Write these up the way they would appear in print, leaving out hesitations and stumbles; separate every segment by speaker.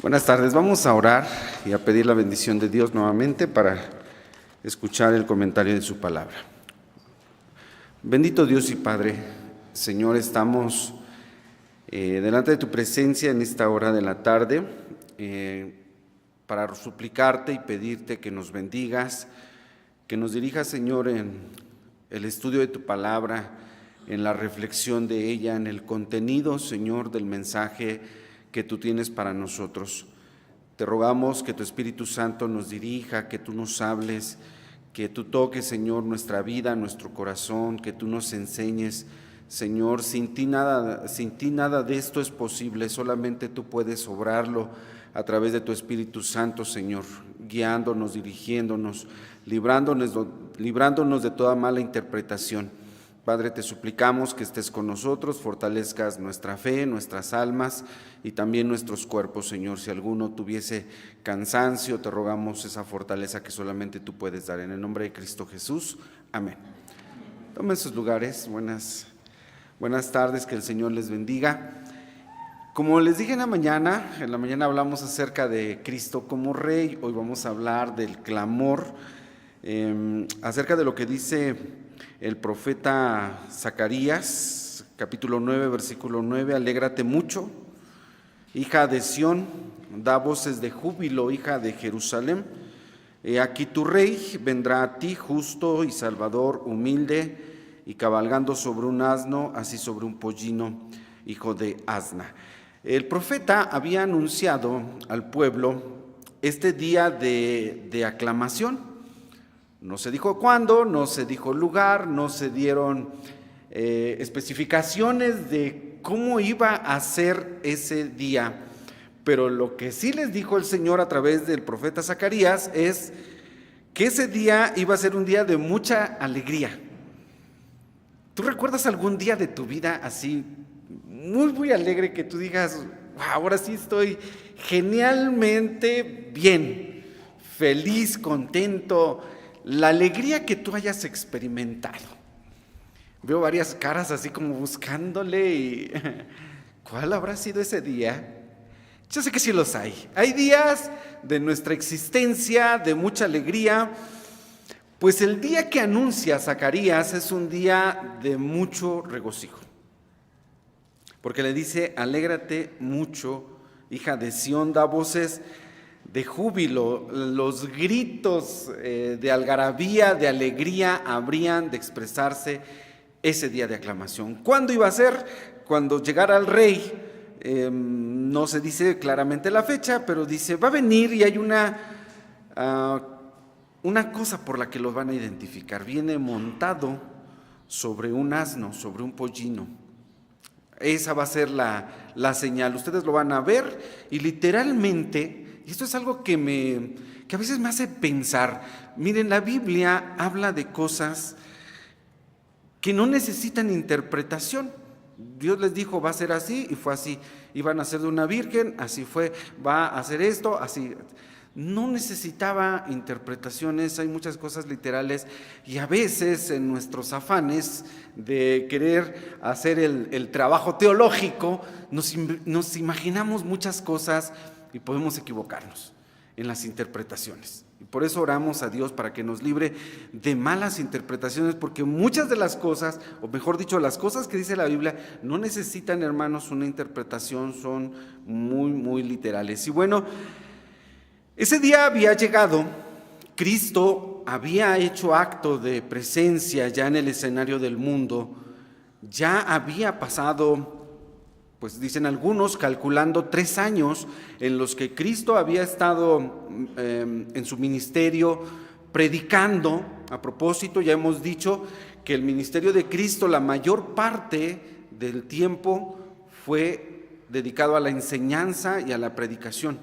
Speaker 1: Buenas tardes, vamos a orar y a pedir la bendición de Dios nuevamente para escuchar el comentario de su palabra. Bendito Dios y Padre, Señor, estamos delante de tu presencia en esta hora de la tarde para suplicarte y pedirte que nos bendigas, que nos dirijas, Señor, en el estudio de tu palabra, en la reflexión de ella, en el contenido, Señor, del mensaje que tú tienes para nosotros. Te rogamos que tu Espíritu Santo nos dirija, que tú nos hables, que tú toques, Señor, nuestra vida, nuestro corazón, que tú nos enseñes, Señor. Sin ti nada de esto es posible, solamente tú puedes obrarlo a través de tu Espíritu Santo, Señor, guiándonos, dirigiéndonos, librándonos de toda mala interpretación. Padre, te suplicamos que estés con nosotros, fortalezcas nuestra fe, nuestras almas y también nuestros cuerpos, Señor. Si alguno tuviese cansancio, te rogamos esa fortaleza que solamente tú puedes dar. En el nombre de Cristo Jesús, amén. Tomen sus lugares. Buenas tardes, que el Señor les bendiga. Como les dije en la mañana hablamos acerca de Cristo como Rey. Hoy vamos a hablar del clamor, acerca de lo que dice el profeta Zacarías, capítulo 9, versículo 9, alégrate mucho, hija de Sión, da voces de júbilo, hija de Jerusalén. He aquí tu rey vendrá a ti, justo y salvador, humilde, y cabalgando sobre un asno, así sobre un pollino, hijo de asna. El profeta había anunciado al pueblo este día de aclamación. No se dijo cuándo, no se dijo lugar, no se dieron especificaciones de cómo iba a ser ese día, pero lo que sí les dijo el Señor a través del profeta Zacarías es que ese día iba a ser un día de mucha alegría. ¿Tú recuerdas algún día de tu vida así muy alegre que tú digas, wow, ahora sí estoy genialmente bien, feliz, contento? La alegría que tú hayas experimentado. Veo varias caras así como buscándole y ¿cuál habrá sido ese día? Yo sé que sí los hay. Hay días de nuestra existencia de mucha alegría, pues el día que anuncia Zacarías es un día de mucho regocijo. Porque le dice, alégrate mucho, hija de Sión, da voces de júbilo, los gritos de algarabía, de alegría habrían de expresarse ese día de aclamación. ¿Cuándo iba a ser? Cuando llegara el rey. No se dice claramente la fecha, pero dice, va a venir y hay una cosa por la que lo van a identificar. Viene montado sobre un asno, sobre un pollino. Esa va a ser la señal. Ustedes lo van a ver y literalmente. Y esto es algo que a veces me hace pensar. Miren, la Biblia habla de cosas que no necesitan interpretación. Dios les dijo, va a ser así, y fue así. Iban a ser de una virgen, así fue. Va a hacer esto, así. No necesitaba interpretaciones, hay muchas cosas literales, y a veces en nuestros afanes de querer hacer el trabajo teológico, nos imaginamos muchas cosas y podemos equivocarnos en las interpretaciones. Y por eso oramos a Dios para que nos libre de malas interpretaciones, porque muchas de las cosas, o mejor dicho, las cosas que dice la Biblia, no necesitan, hermanos, una interpretación, son muy literales. Y bueno, ese día había llegado, Cristo había hecho acto de presencia ya en el escenario del mundo, ya había pasado, pues dicen algunos, calculando 3 años en los que Cristo había estado en su ministerio predicando. A propósito, ya hemos dicho que el ministerio de Cristo, la mayor parte del tiempo fue dedicado a la enseñanza y a la predicación.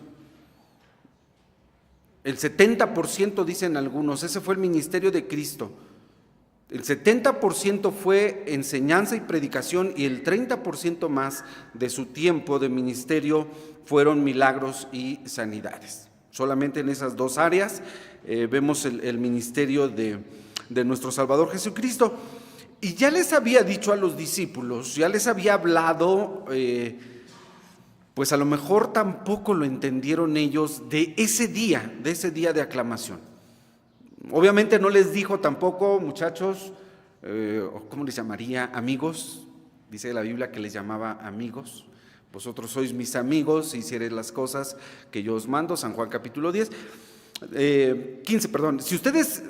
Speaker 1: El 70%, dicen algunos, ese fue el ministerio de Cristo. El 70% fue enseñanza y predicación, y el 30% más de su tiempo de ministerio fueron milagros y sanidades. Solamente en esas 2 áreas vemos el ministerio de nuestro Salvador Jesucristo. Y ya les había dicho a los discípulos, ya les había hablado pues a lo mejor tampoco lo entendieron ellos de ese día de aclamación. Obviamente no les dijo tampoco, muchachos, ¿cómo les llamaría? Amigos. Dice la Biblia que les llamaba amigos. Vosotros sois mis amigos si hiciereis las cosas que yo os mando. San Juan capítulo 15, perdón. Si ustedes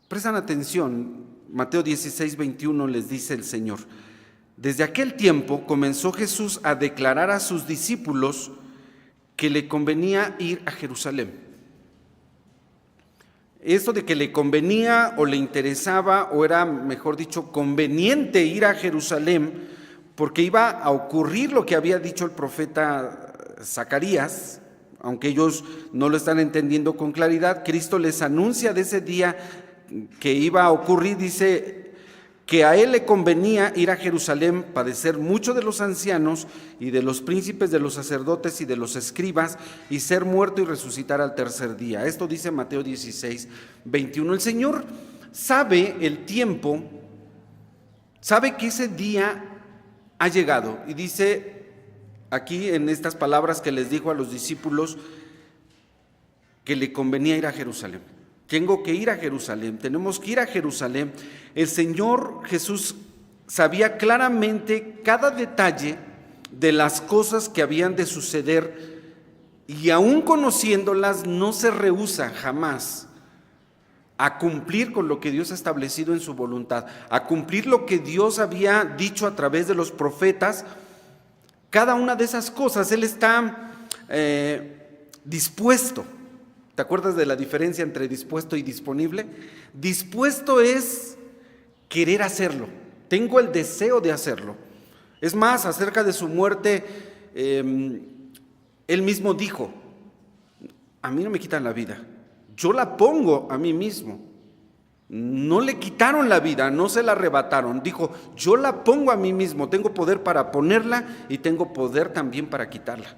Speaker 1: prestan atención, Mateo 16, 21 les dice el Señor: desde aquel tiempo comenzó Jesús a declarar a sus discípulos que le convenía ir a Jerusalén. Esto de que le convenía o le interesaba, o era, mejor dicho, conveniente ir a Jerusalén, porque iba a ocurrir lo que había dicho el profeta Zacarías, aunque ellos no lo están entendiendo con claridad. Cristo les anuncia de ese día que iba a ocurrir, dice que a él le convenía ir a Jerusalén, padecer mucho de los ancianos y de los príncipes, de los sacerdotes y de los escribas, y ser muerto y resucitar al tercer día. Esto dice Mateo 16, 21. El Señor sabe el tiempo, sabe que ese día ha llegado, y dice aquí en estas palabras que les dijo a los discípulos que le convenía ir a Jerusalén. Tengo que ir a Jerusalén, tenemos que ir a Jerusalén. El Señor Jesús sabía claramente cada detalle de las cosas que habían de suceder, y aún conociéndolas no se rehúsa jamás a cumplir con lo que Dios ha establecido en su voluntad, a cumplir lo que Dios había dicho a través de los profetas. Cada una de esas cosas Él está dispuesto. ¿Te acuerdas de la diferencia entre dispuesto y disponible? Dispuesto es querer hacerlo. Tengo el deseo de hacerlo. Es más, acerca de su muerte, Él mismo dijo: a mí no me quitan la vida, yo la pongo a mí mismo. No le quitaron la vida, no se la arrebataron. Dijo: yo la pongo a mí mismo, tengo poder para ponerla y tengo poder también para quitarla.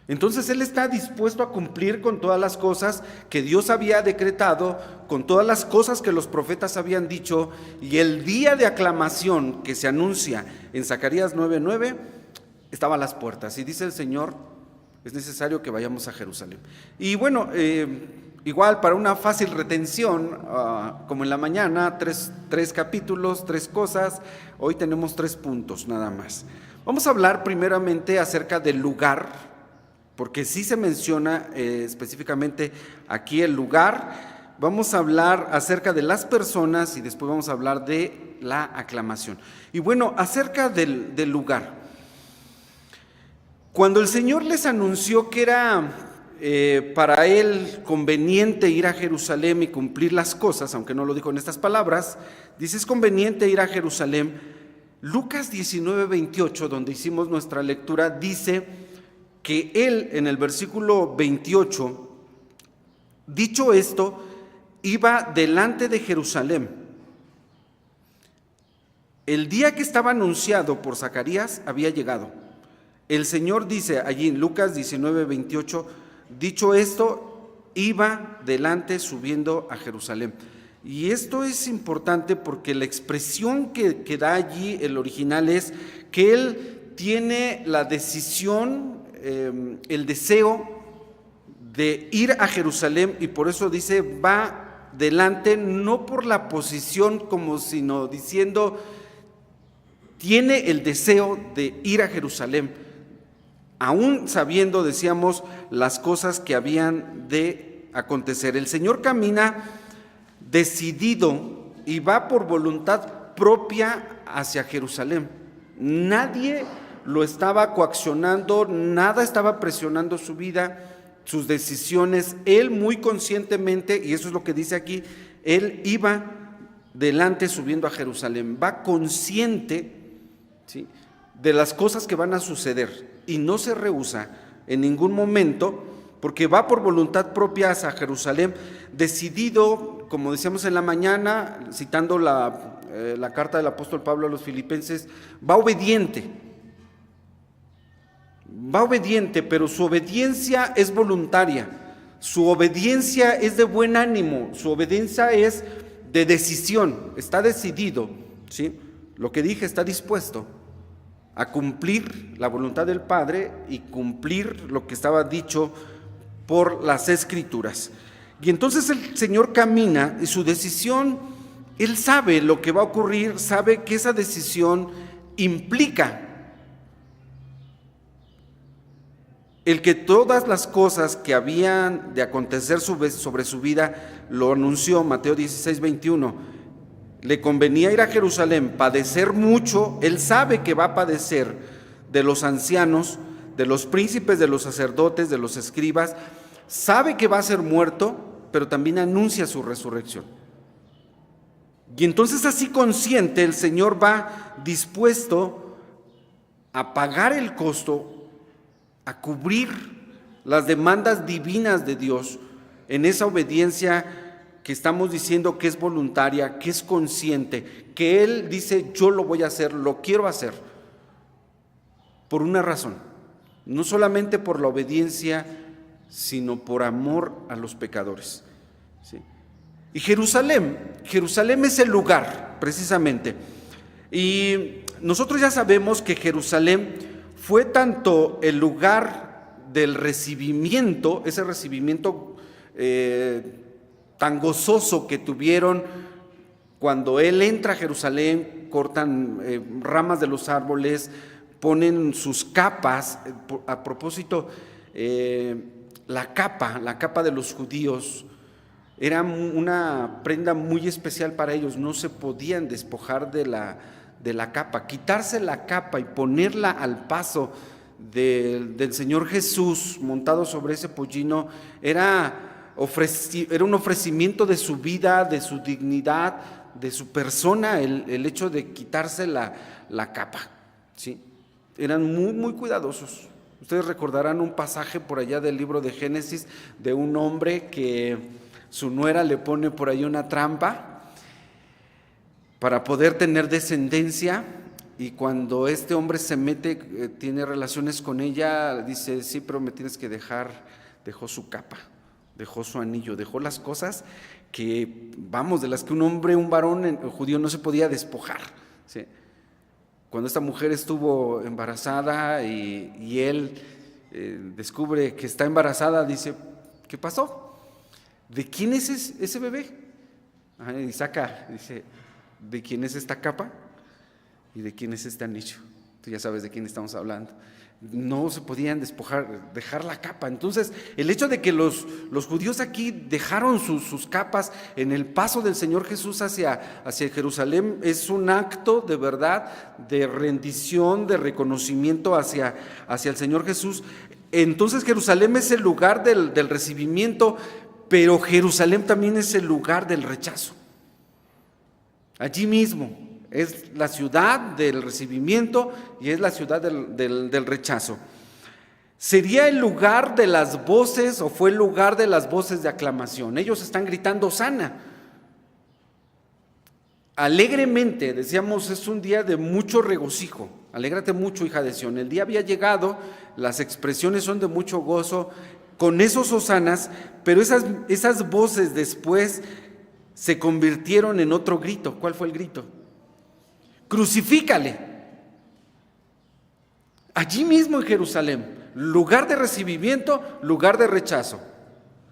Speaker 1: Entonces Él está dispuesto a cumplir con todas las cosas que Dios había decretado, con todas las cosas que los profetas habían dicho, y el día de aclamación que se anuncia en Zacarías 9:9 estaba a las puertas, y dice el Señor: es necesario que vayamos a Jerusalén. Y bueno, igual para una fácil retención, como en la mañana, tres capítulos, 3 cosas, hoy tenemos 3 puntos nada más. Vamos a hablar primeramente acerca del lugar, porque sí se menciona específicamente aquí el lugar. Vamos a hablar acerca de las personas y después vamos a hablar de la aclamación. Y bueno, acerca del lugar. Cuando el Señor les anunció que era para Él conveniente ir a Jerusalén y cumplir las cosas, aunque no lo dijo en estas palabras, dice: es conveniente ir a Jerusalén. Lucas 19:28, donde hicimos nuestra lectura, dice que Él, en el versículo 28, dicho esto, iba delante de Jerusalén. El día que estaba anunciado por Zacarías había llegado. El Señor dice allí en Lucas 19:28, dicho esto, iba delante subiendo a Jerusalén. Y esto es importante porque la expresión que da allí el original es que Él tiene la decisión, el deseo de ir a Jerusalén, y por eso dice va delante, no por la posición sino diciendo tiene el deseo de ir a Jerusalén, aún sabiendo, decíamos, las cosas que habían de acontecer. El Señor camina decidido y va por voluntad propia hacia Jerusalén. Nadie lo estaba coaccionando, nada estaba presionando su vida, sus decisiones. Él muy conscientemente, y eso es lo que dice aquí, Él iba delante subiendo a Jerusalén. Va consciente, ¿sí?, de las cosas que van a suceder, y no se rehúsa en ningún momento, porque va por voluntad propia hacia Jerusalén, decidido, como decíamos en la mañana, citando la carta del apóstol Pablo a los Filipenses, va obediente, pero su obediencia es voluntaria, su obediencia es de buen ánimo, su obediencia es de decisión, está decidido, ¿sí? Lo que dije, está dispuesto. a cumplir la voluntad del Padre y cumplir lo que estaba dicho por las Escrituras. Y entonces el Señor camina y su decisión, Él sabe lo que va a ocurrir, sabe que esa decisión implica el que todas las cosas que habían de acontecer sobre su vida, lo anunció Mateo 16:21. Le convenía ir a Jerusalén, padecer mucho. Él sabe que va a padecer de los ancianos, de los príncipes, de los sacerdotes, de los escribas. Sabe que va a ser muerto, pero también anuncia su resurrección. Y entonces, así consciente, el Señor va dispuesto a pagar el costo, a cubrir las demandas divinas de Dios en esa obediencia que estamos diciendo que es voluntaria, que es consciente, que Él dice: yo lo voy a hacer, lo quiero hacer, por una razón, no solamente por la obediencia, sino por amor a los pecadores, ¿sí? Y Jerusalén es el lugar, precisamente. Y nosotros ya sabemos que Jerusalén fue tanto el lugar del recibimiento, ese recibimiento tan gozoso que tuvieron cuando Él entra a Jerusalén, cortan ramas de los árboles, ponen sus capas. A propósito, la capa de los judíos era una prenda muy especial para ellos, no se podían despojar de la capa. Quitarse la capa y ponerla al paso del Señor Jesús montado sobre ese pollino era un ofrecimiento de su vida, de su dignidad, de su persona, el hecho de quitarse la capa, ¿sí? Eran muy, muy cuidadosos. Ustedes recordarán un pasaje por allá del libro de Génesis de un hombre que su nuera le pone por ahí una trampa para poder tener descendencia, y cuando este hombre se mete, tiene relaciones con ella, dice: sí, pero me tienes que dejar. Dejó su capa, dejó su anillo, dejó las cosas que, de las que un varón judío no se podía despojar, ¿sí? Cuando esta mujer estuvo embarazada y él descubre que está embarazada, dice: ¿qué pasó? ¿De quién es ese bebé? Y saca, dice: ¿de quién es esta capa? ¿Y de quién es este anillo? Tú ya sabes de quién estamos hablando. No se podían dejar la capa. Entonces, el hecho de que los judíos aquí dejaron sus capas en el paso del Señor Jesús hacia Jerusalén es un acto de verdad, de rendición, de reconocimiento hacia el Señor Jesús. Entonces, Jerusalén es el lugar del recibimiento, pero Jerusalén también es el lugar del rechazo. Allí mismo es la ciudad del recibimiento y es la ciudad del rechazo. Sería el lugar de las voces, o fue el lugar de las voces de aclamación. Ellos están gritando: Hosana. Alegremente, decíamos, es un día de mucho regocijo. Alégrate mucho, hija de Sión. El día había llegado, las expresiones son de mucho gozo con esos hosanas, pero esas voces después se convirtieron en otro grito. ¿Cuál fue el grito? Crucifícale. Allí mismo en Jerusalén, lugar de recibimiento, lugar de rechazo.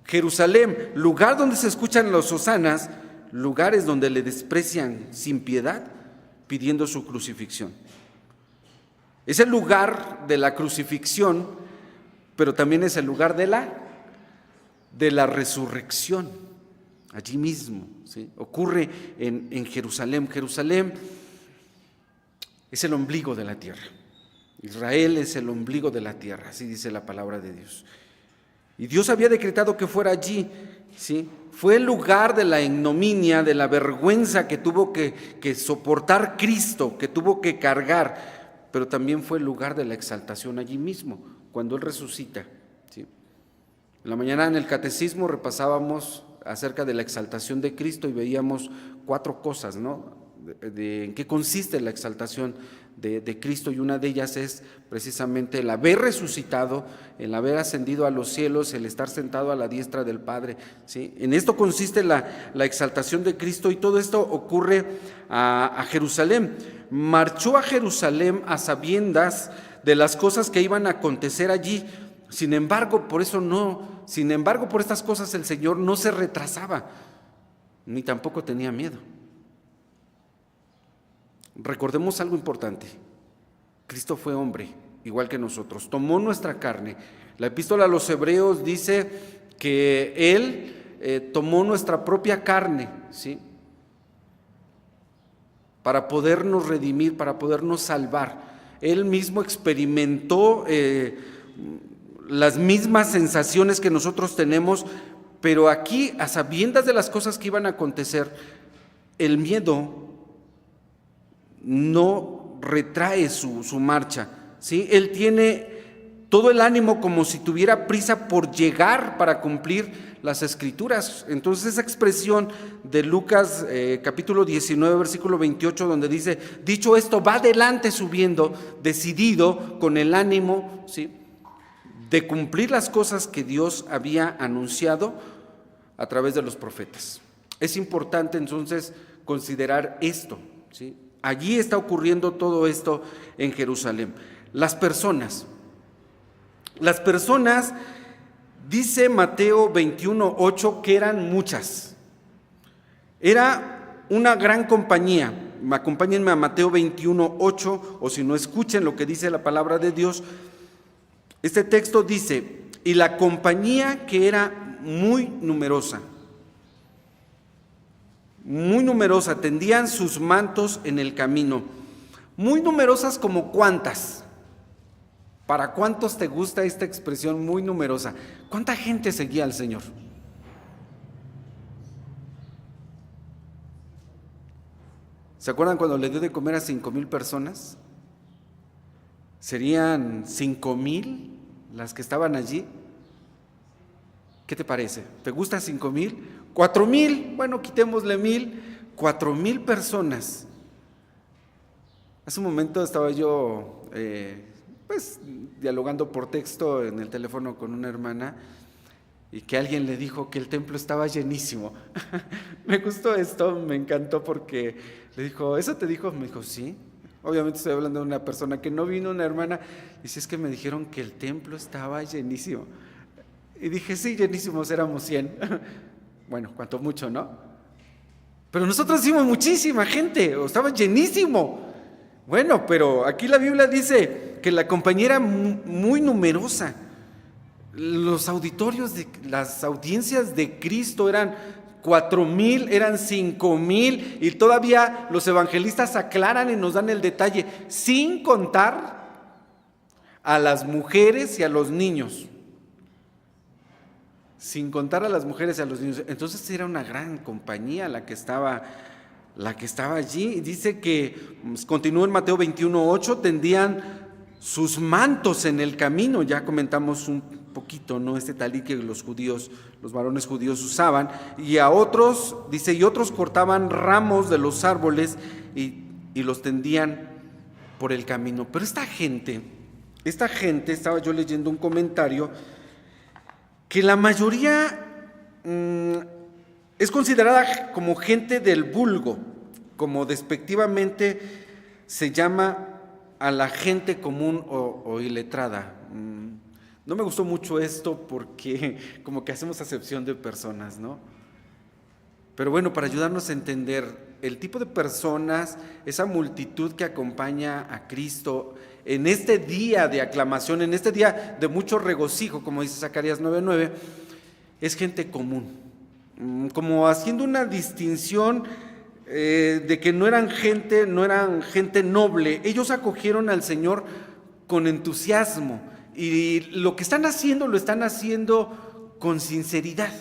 Speaker 1: Jerusalén, lugar donde se escuchan los hosanas, lugares donde le desprecian sin piedad, pidiendo su crucifixión. Es el lugar de la crucifixión, pero también es el lugar de la resurrección. Allí mismo, ¿sí? Ocurre en Jerusalén. Jerusalén es el ombligo de la tierra. Israel es el ombligo de la tierra, así dice la palabra de Dios. Y Dios había decretado que fuera allí, ¿sí? Fue el lugar de la ignominia, de la vergüenza que tuvo que soportar Cristo, que tuvo que cargar, pero también fue el lugar de la exaltación allí mismo, cuando Él resucita, ¿sí? En la mañana en el catecismo repasábamos acerca de la exaltación de Cristo y veíamos 4 cosas, ¿no? en qué consiste la exaltación de Cristo, y una de ellas es precisamente el haber resucitado, el haber ascendido a los cielos, el estar sentado a la diestra del Padre, ¿sí? En esto consiste la exaltación de Cristo, y todo esto ocurre a Jerusalén. Marchó a Jerusalén a sabiendas de las cosas que iban a acontecer allí. Sin embargo, por estas cosas el Señor no se retrasaba, ni tampoco tenía miedo. Recordemos algo importante: Cristo fue hombre, igual que nosotros, tomó nuestra carne. La epístola a los Hebreos dice que Él tomó nuestra propia carne, ¿sí?, para podernos redimir, para podernos salvar. Él mismo experimentó las mismas sensaciones que nosotros tenemos, pero aquí, a sabiendas de las cosas que iban a acontecer, el miedo no retrae su marcha, ¿sí? Él tiene todo el ánimo como si tuviera prisa por llegar para cumplir las Escrituras. Entonces, esa expresión de Lucas capítulo 19, versículo 28, donde dice: dicho esto, va adelante subiendo, decidido, con el ánimo, ¿sí?, de cumplir las cosas que Dios había anunciado a través de los profetas. Es importante entonces considerar esto, ¿sí? Allí está ocurriendo todo esto en Jerusalén. Las personas, dice Mateo 21:8, que eran muchas. Era una gran compañía. Acompáñenme a Mateo 21:8, o si no, escuchen lo que dice la palabra de Dios. Este texto dice: y la compañía, que era muy numerosa, tendían sus mantos en el camino. Muy numerosas, ¿como cuántas? ¿Para cuántos te gusta esta expresión, muy numerosa? ¿Cuánta gente seguía al Señor? ¿Se acuerdan cuando le dio de comer a 5,000 personas? ¿Serían 5,000 las que estaban allí? ¿Qué te parece? ¿Te gustan 5,000? 4,000, bueno, quitémosle 1,000, 4,000 personas. Hace un momento estaba yo dialogando por texto en el teléfono con una hermana, y que alguien le dijo que el templo estaba llenísimo. Me gustó esto, me encantó, porque le dijo: ¿eso te dijo? Me dijo: sí. Obviamente estoy hablando de una persona que no vino, una hermana, y si es que me dijeron que el templo estaba llenísimo. Y dije: sí, llenísimos éramos 100. Bueno, cuanto mucho, ¿no? Pero nosotros hicimos muchísima gente, o estaba llenísimo. Bueno, pero aquí la Biblia dice que la compañía era muy numerosa. Los auditorios, las audiencias de Cristo eran 4,000, eran 5,000, y todavía los evangelistas aclaran y nos dan el detalle, sin contar a las mujeres y a los niños. Sin contar a las mujeres y a los niños. Entonces era una gran compañía la que estaba allí. Dice que, continúa en Mateo 21:8, tendían sus mantos en el camino. Ya comentamos un poquito, ¿no?, este talí que los varones judíos usaban. Y a otros, dice, y otros cortaban ramos de los árboles y los tendían por el camino. Pero esta gente, estaba yo leyendo un comentario, que la mayoría es considerada como gente del vulgo, como despectivamente se llama a la gente común o iletrada. No me gustó mucho esto, porque como que hacemos acepción de personas, ¿no? Pero bueno, para ayudarnos a entender el tipo de personas, esa multitud que acompaña a Cristo en este día de aclamación, en este día de mucho regocijo, como dice Zacarías 9:9, es gente común, como haciendo una distinción de que no eran gente noble. Ellos acogieron al Señor con entusiasmo, y lo que están haciendo, lo están haciendo con sinceridad.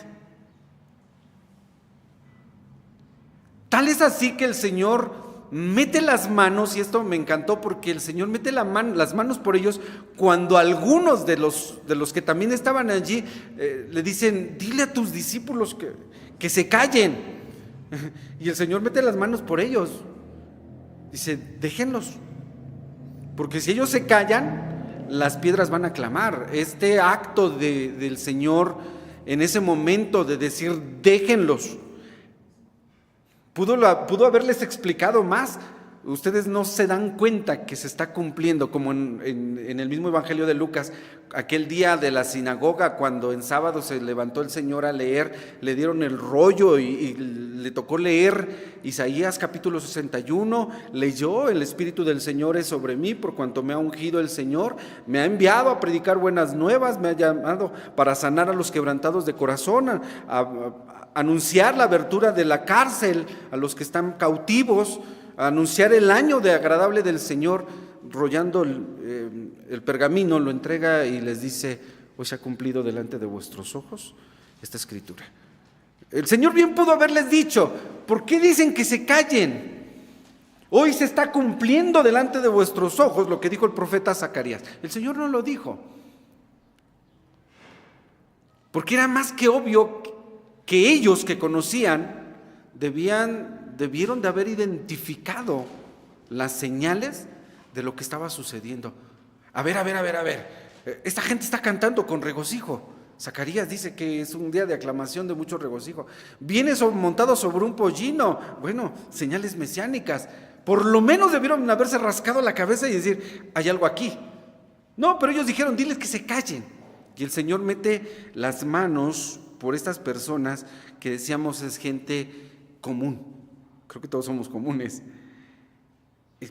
Speaker 1: Tal es así que el Señor mete las manos, y esto me encantó, porque el Señor mete las manos por ellos cuando algunos de los que también estaban allí le dicen: dile a tus discípulos que se callen. Y el Señor mete las manos por ellos. Dice, déjenlos, porque si ellos se callan, las piedras van a clamar. Este acto del Señor en ese momento de decir, déjenlos, pudo haberles explicado más. Ustedes no se dan cuenta que se está cumpliendo, como en el mismo Evangelio de Lucas, aquel día de la sinagoga, cuando en sábado se levantó el Señor a leer, le dieron el rollo y le tocó leer Isaías capítulo 61, leyó, el Espíritu del Señor es sobre mí, por cuanto me ha ungido el Señor, me ha enviado a predicar buenas nuevas, me ha llamado para sanar a los quebrantados de corazón, a anunciar la abertura de la cárcel a los que están cautivos, a anunciar el año de agradable del Señor. Rollando el pergamino, lo entrega y les dice, hoy se ha cumplido delante de vuestros ojos esta escritura. El Señor bien pudo haberles dicho, ¿por qué dicen que se callen? Hoy se está cumpliendo delante de vuestros ojos lo que dijo el profeta Zacarías. El Señor no lo dijo, porque era más que obvio que ellos que conocían debieron de haber identificado las señales de lo que estaba sucediendo. A ver, esta gente está cantando con regocijo. Zacarías dice que es un día de aclamación, de mucho regocijo. Viene montado sobre un pollino. Bueno, señales mesiánicas. Por lo menos debieron haberse rascado la cabeza y decir, hay algo aquí. No, pero ellos dijeron, diles que se callen. Y el Señor mete las manos por estas personas que decíamos es gente común. Creo que todos somos comunes.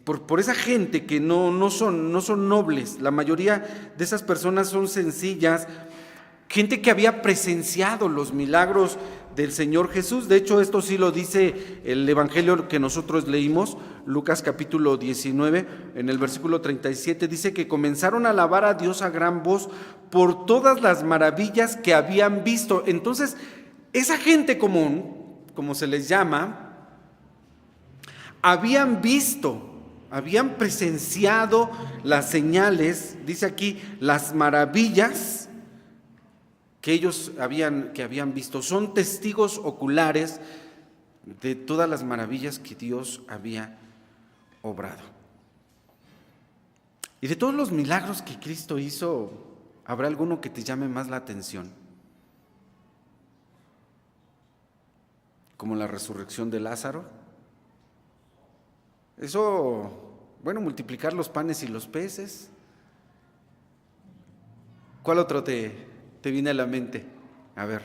Speaker 1: Por esa gente que no son nobles. La mayoría de esas personas son sencillas, gente que había presenciado los milagros del Señor Jesús. De hecho, esto sí lo dice el Evangelio que nosotros leímos, Lucas capítulo 19, en el versículo 37, dice que comenzaron a alabar a Dios a gran voz por todas las maravillas que habían visto. Entonces, esa gente común, como se les llama, habían visto, habían presenciado las señales, dice aquí, las maravillas que ellos habían visto. Son testigos oculares de todas las maravillas que Dios había obrado. Y de todos los milagros que Cristo hizo, ¿habrá alguno que te llame más la atención? Como la resurrección de Lázaro. Eso, bueno, multiplicar los panes y los peces. ¿Cuál otro te viene a la mente? A ver.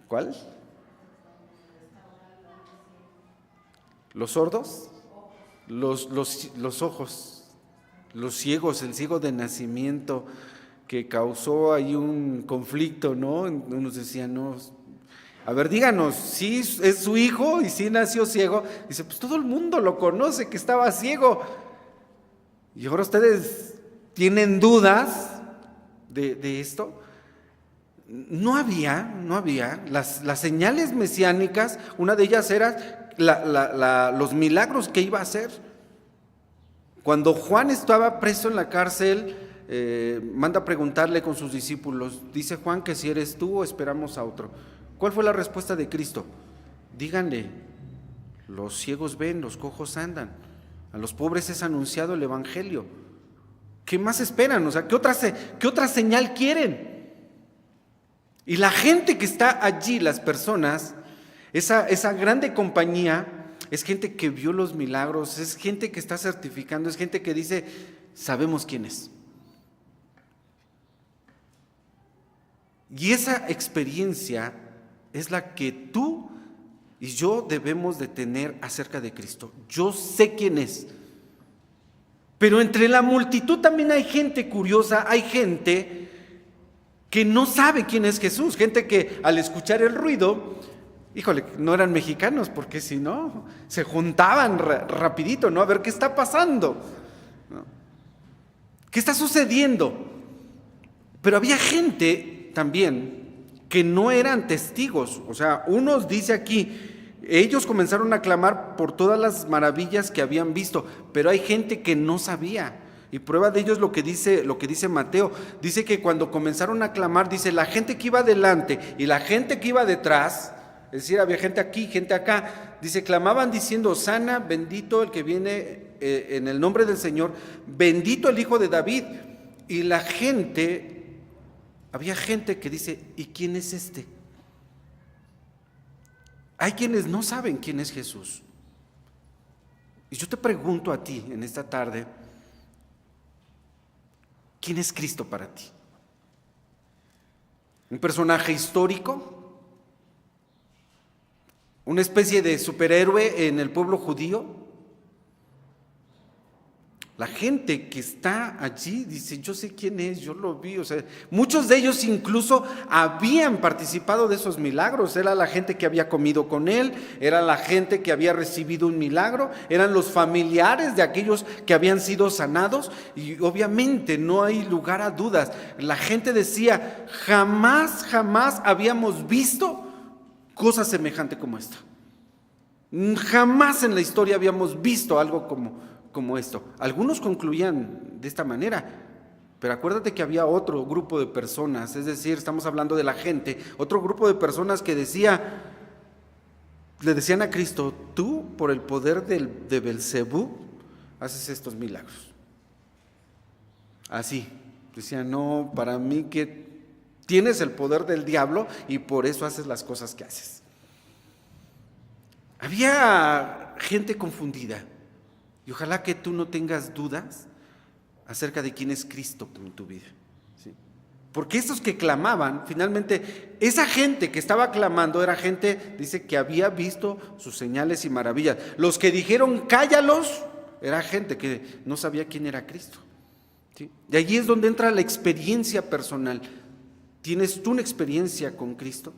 Speaker 1: ¿Cuál? ¿Los sordos? Los ojos. Los ciegos, el ciego de nacimiento que causó ahí un conflicto, ¿no? Unos decían, no, a ver, díganos, ¿sí es su hijo y sí nació ciego? Dice, pues todo el mundo lo conoce que estaba ciego. Y ahora ustedes tienen dudas de esto. No había las señales mesiánicas, una de ellas era los milagros que iba a hacer. Cuando Juan estaba preso en la cárcel, manda a preguntarle con sus discípulos, dice Juan que si eres tú o esperamos a otro. ¿Cuál fue la respuesta de Cristo? Díganle, los ciegos ven, los cojos andan, a los pobres es anunciado el evangelio. ¿Qué más esperan? O sea, ¿qué otra señal quieren? Y la gente que está allí, las personas, esa grande compañía, es gente que vio los milagros, es gente que está certificando, es gente que dice, sabemos quién es. Y esa experiencia es la que tú y yo debemos de tener acerca de Cristo. Yo sé quién es, pero entre la multitud también hay gente curiosa, hay gente que no sabe quién es Jesús, gente que al escuchar el ruido, híjole, no eran mexicanos, porque si no, se juntaban rapidito, ¿no? A ver qué está pasando, ¿no? ¿Qué está sucediendo? Pero había gente también que no eran testigos, o sea, unos dice aquí, ellos comenzaron a clamar por todas las maravillas que habían visto, pero hay gente que no sabía, y prueba de ello es lo que dice Mateo, dice que cuando comenzaron a clamar, dice, la gente que iba delante y la gente que iba detrás, Es decir, había gente aquí, gente acá. Dice, clamaban diciendo, Hosana, bendito el que viene en el nombre del Señor, bendito el Hijo de David. Y la gente, había gente que dice, ¿y quién es este? Hay quienes no saben quién es Jesús. Y yo te pregunto a ti en esta tarde, ¿quién es Cristo para ti? ¿Un personaje histórico? ¿Una especie de superhéroe en el pueblo judío? La gente que está allí dice, yo sé quién es, yo lo vi. O sea, muchos de ellos incluso habían participado de esos milagros. Era la gente que había comido con él, era la gente que había recibido un milagro, eran los familiares de aquellos que habían sido sanados. Y obviamente no hay lugar a dudas. La gente decía, jamás habíamos visto cosa semejante como esta. Jamás en la historia habíamos visto algo como esto. Algunos concluían de esta manera, pero acuérdate que había otro grupo de personas, es decir, estamos hablando de la gente, otro grupo de personas que le decían a Cristo, tú por el poder de Belcebú haces estos milagros. Así, decían, no, para mí que tienes el poder del diablo y por eso haces las cosas que haces. Había gente confundida. Y ojalá que tú no tengas dudas acerca de quién es Cristo en tu vida. ¿Sí? Porque esos que clamaban, finalmente, esa gente que estaba clamando era gente, dice, que había visto sus señales y maravillas. Los que dijeron, cállalos, era gente que no sabía quién era Cristo. ¿Sí? Y allí es donde entra la experiencia personal. ¿Tienes tú una experiencia con Cristo?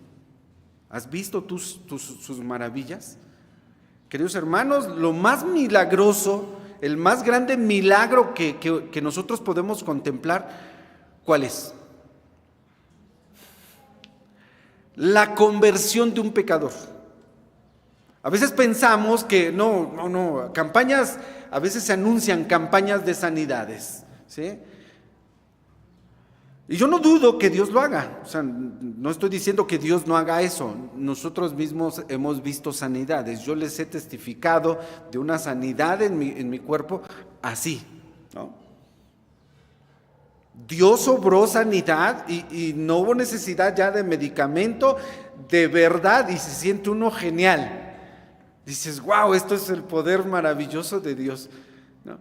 Speaker 1: ¿Has visto sus maravillas? Queridos hermanos, lo más milagroso, el más grande milagro que nosotros podemos contemplar, ¿cuál es? La conversión de un pecador. A veces pensamos que no, campañas, a veces se anuncian campañas de sanidades, ¿sí? Y yo no dudo que Dios lo haga, o sea, no estoy diciendo que Dios no haga eso. Nosotros mismos hemos visto sanidades. Yo les he testificado de una sanidad en mi cuerpo así, ¿no? Dios obró sanidad y no hubo necesidad ya de medicamento, de verdad, y se siente uno genial. Dices, wow, esto es el poder maravilloso de Dios, ¿no?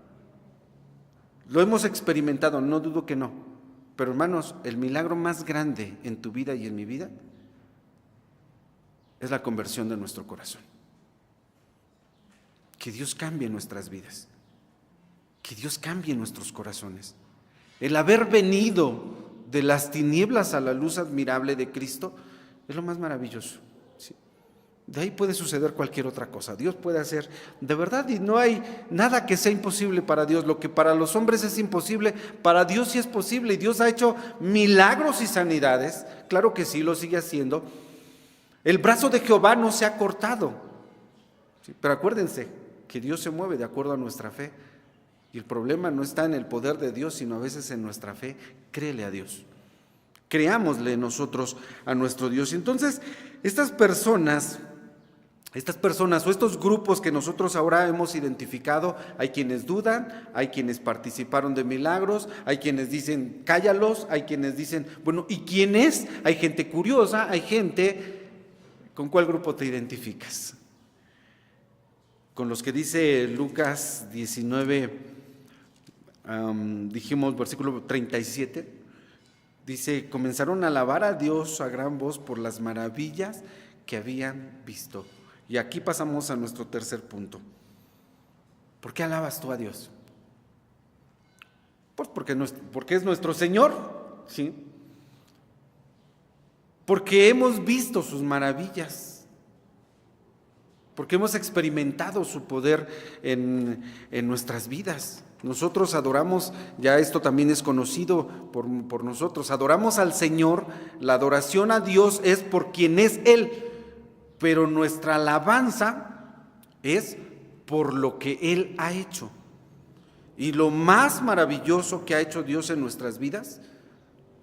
Speaker 1: Lo hemos experimentado, no dudo que no. Pero hermanos, el milagro más grande en tu vida y en mi vida es la conversión de nuestro corazón. Que Dios cambie nuestras vidas, que Dios cambie nuestros corazones. El haber venido de las tinieblas a la luz admirable de Cristo es lo más maravilloso. ¿Sí? De ahí puede suceder cualquier otra cosa. Dios puede hacer de verdad y no hay nada que sea imposible para Dios. Lo que para los hombres es imposible, para Dios sí es posible. Y Dios ha hecho milagros y sanidades. Claro que sí, lo sigue haciendo. El brazo de Jehová no se ha cortado. ¿Sí? Pero acuérdense que Dios se mueve de acuerdo a nuestra fe. Y el problema no está en el poder de Dios, sino a veces en nuestra fe. Créele a Dios. Creámosle nosotros a nuestro Dios. Y entonces, estas personas o estos grupos que nosotros ahora hemos identificado, hay quienes dudan, hay quienes participaron de milagros, hay quienes dicen cállalos, hay quienes dicen, bueno, ¿y quién es? Hay gente curiosa, hay gente, ¿con cuál grupo te identificas? Con los que dice Lucas 19, dijimos versículo 37, dice, comenzaron a alabar a Dios a gran voz por las maravillas que habían visto. Y aquí pasamos a nuestro tercer punto. ¿Por qué alabas tú a Dios? Pues porque es nuestro Señor, ¿sí? Porque hemos visto sus maravillas, porque hemos experimentado su poder en nuestras vidas. Nosotros adoramos, ya esto también es conocido por nosotros, adoramos al Señor, la adoración a Dios es por quien es Él. Pero nuestra alabanza es por lo que Él ha hecho. Y lo más maravilloso que ha hecho Dios en nuestras vidas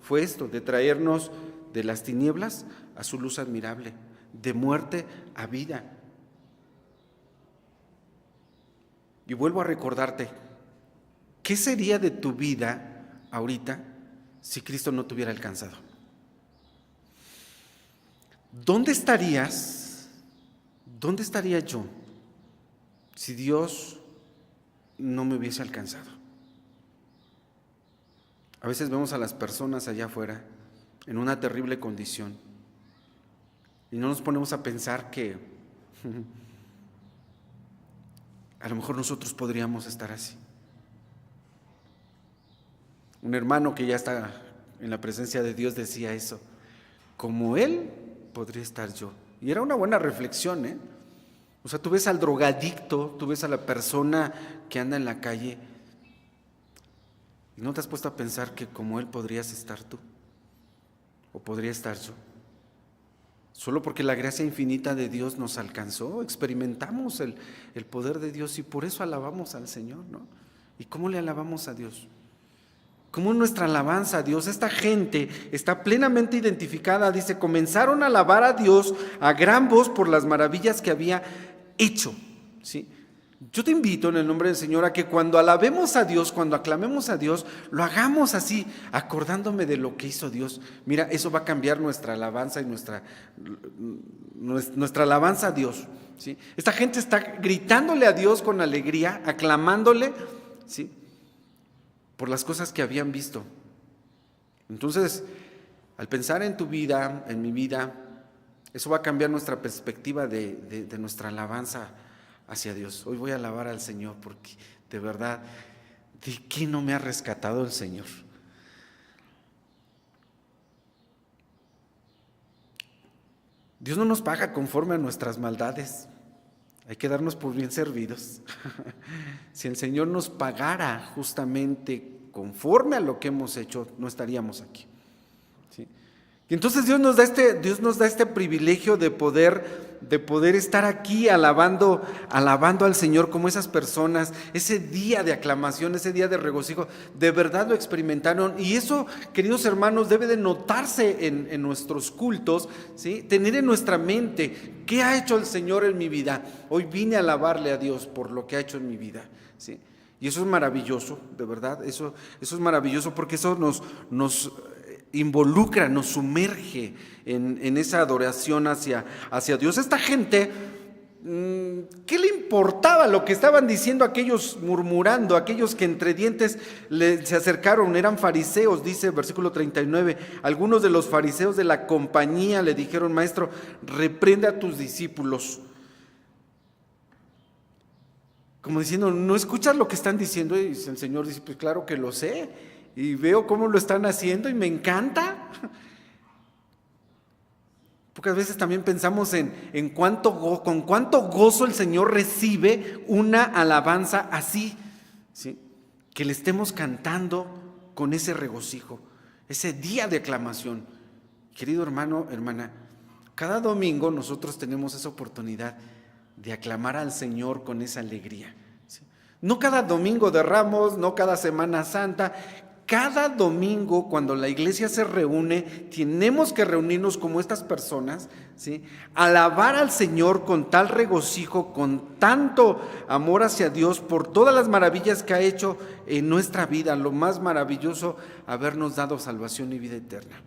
Speaker 1: fue esto, de traernos de las tinieblas a su luz admirable, de muerte a vida. Y vuelvo a recordarte, ¿qué sería de tu vida ahorita si Cristo no te hubiera alcanzado? ¿Dónde estarías? ¿Dónde estaría yo si Dios no me hubiese alcanzado? A veces vemos a las personas allá afuera en una terrible condición y no nos ponemos a pensar que a lo mejor nosotros podríamos estar así. Un hermano que ya está en la presencia de Dios decía eso: como él podría estar yo. Y era una buena reflexión, ¿eh? O sea, tú ves al drogadicto, tú ves a la persona que anda en la calle y no te has puesto a pensar que como él podrías estar tú, o podría estar yo. Solo porque la gracia infinita de Dios nos alcanzó, experimentamos el poder de Dios y por eso alabamos al Señor, ¿no? ¿Y cómo le alabamos a Dios? ¿Cómo nuestra alabanza a Dios? Esta gente está plenamente identificada, dice, comenzaron a alabar a Dios a gran voz por las maravillas que había hecho, ¿sí? Yo te invito en el nombre del Señor a que cuando alabemos a Dios, cuando aclamemos a Dios, lo hagamos así, acordándome de lo que hizo Dios. Mira, eso va a cambiar nuestra alabanza y nuestra alabanza a Dios, ¿sí? Esta gente está gritándole a Dios con alegría, aclamándole, ¿sí?, por las cosas que habían visto. Entonces, al pensar en tu vida, en mi vida, eso va a cambiar nuestra perspectiva de nuestra alabanza hacia Dios. Hoy voy a alabar al Señor porque de verdad, ¿de qué no me ha rescatado el Señor? Dios no nos paga conforme a nuestras maldades. Hay que darnos por bien servidos. Si el Señor nos pagara justamente conforme a lo que hemos hecho, no estaríamos aquí, ¿sí? Y entonces Dios nos da este privilegio de poder estar aquí alabando al Señor como esas personas. Ese día de aclamación, ese día de regocijo, de verdad lo experimentaron. Y eso, queridos hermanos, debe de notarse en nuestros cultos, ¿sí? Tener en nuestra mente, ¿qué ha hecho el Señor en mi vida? Hoy vine a alabarle a Dios por lo que ha hecho en mi vida, ¿sí? Y eso es maravilloso, de verdad, eso es maravilloso porque eso nos involucra, nos sumerge en esa adoración hacia Dios. Esta gente, ¿qué le importaba lo que estaban diciendo aquellos murmurando, aquellos que entre dientes se acercaron? Eran fariseos, dice versículo 39. Algunos de los fariseos de la compañía le dijeron: maestro, reprende a tus discípulos. Como diciendo, ¿no escuchas lo que están diciendo? Y el Señor dice: pues claro que lo sé, y veo cómo lo están haciendo y me encanta. Pocas veces también pensamos con cuánto gozo el Señor recibe una alabanza así, ¿sí? Que le estemos cantando con ese regocijo, ese día de aclamación. Querido hermano, hermana, cada domingo nosotros tenemos esa oportunidad de aclamar al Señor con esa alegría, ¿sí? No cada domingo de Ramos, no cada Semana Santa. Cada domingo, cuando la iglesia se reúne, tenemos que reunirnos como estas personas, ¿sí? Alabar al Señor con tal regocijo, con tanto amor hacia Dios por todas las maravillas que ha hecho en nuestra vida. Lo más maravilloso, habernos dado salvación y vida eterna.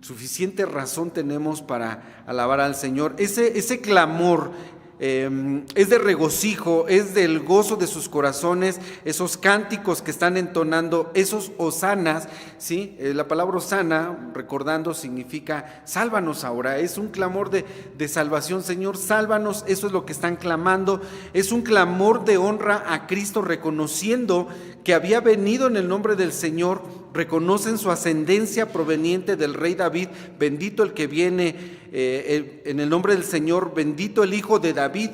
Speaker 1: Suficiente razón tenemos para alabar al Señor. Ese clamor es de regocijo, es del gozo de sus corazones, esos cánticos que están entonando, esos hosanas, ¿sí? La palabra hosana, recordando, significa sálvanos ahora. Es un clamor de salvación. Señor, sálvanos. Eso es lo que están clamando. Es un clamor de honra a Cristo, reconociendo que había venido en el nombre del Señor. Reconocen su ascendencia proveniente del rey David. Bendito el que viene en el nombre del Señor, bendito el Hijo de David.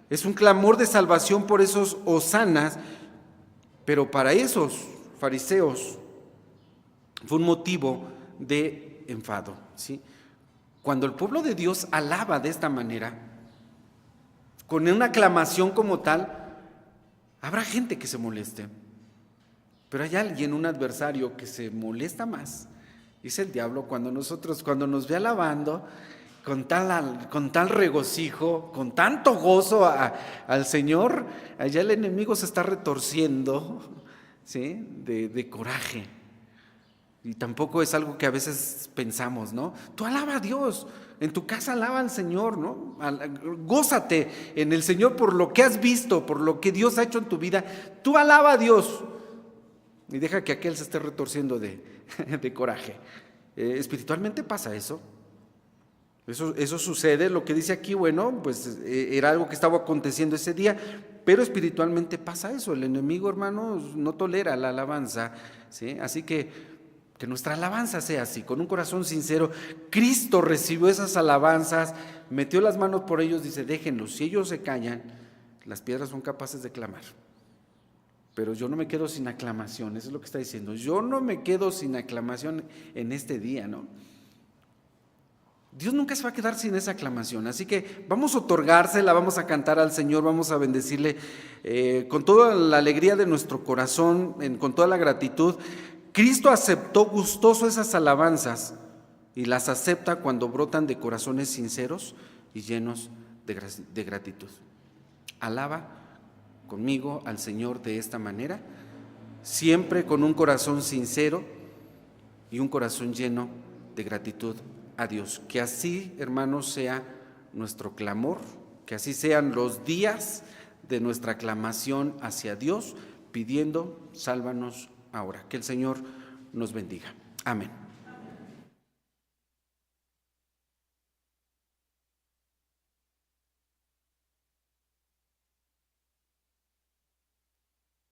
Speaker 1: Es un clamor de salvación por esos hosanas, pero para esos fariseos fue un motivo de enfado, ¿sí? Cuando el pueblo de Dios alaba de esta manera, con una aclamación como tal, habrá gente que se moleste. Pero hay alguien, un adversario, que se molesta más. Es el diablo cuando nos ve alabando con tal regocijo, con tanto gozo al Señor, allá el enemigo se está retorciendo, ¿sí? De coraje. Y tampoco es algo que a veces pensamos, ¿no? Tú alaba a Dios, en tu casa alaba al Señor, ¿no? Gózate en el Señor por lo que has visto, por lo que Dios ha hecho en tu vida. Tú alaba a Dios y deja que aquel se esté retorciendo de coraje. Espiritualmente pasa eso. Eso sucede. Lo que dice aquí, bueno, pues era algo que estaba aconteciendo ese día, pero espiritualmente pasa eso. El enemigo, hermanos, no tolera la alabanza, ¿sí? Así que nuestra alabanza sea así, con un corazón sincero. Cristo recibió esas alabanzas, metió las manos por ellos, dice, déjenlos, si ellos se callan, las piedras son capaces de clamar. Pero yo no me quedo sin aclamación, eso es lo que está diciendo. Yo no me quedo sin aclamación en este día, ¿no? Dios nunca se va a quedar sin esa aclamación, así que vamos a otorgársela, vamos a cantar al Señor, vamos a bendecirle con toda la alegría de nuestro corazón, con toda la gratitud. Cristo aceptó gustoso esas alabanzas y las acepta cuando brotan de corazones sinceros y llenos de gratitud. Alaba conmigo al Señor de esta manera, siempre con un corazón sincero y un corazón lleno de gratitud a Dios. Que así, hermanos, sea nuestro clamor, que así sean los días de nuestra aclamación hacia Dios, pidiendo, sálvanos ahora. Que el Señor nos bendiga. Amén.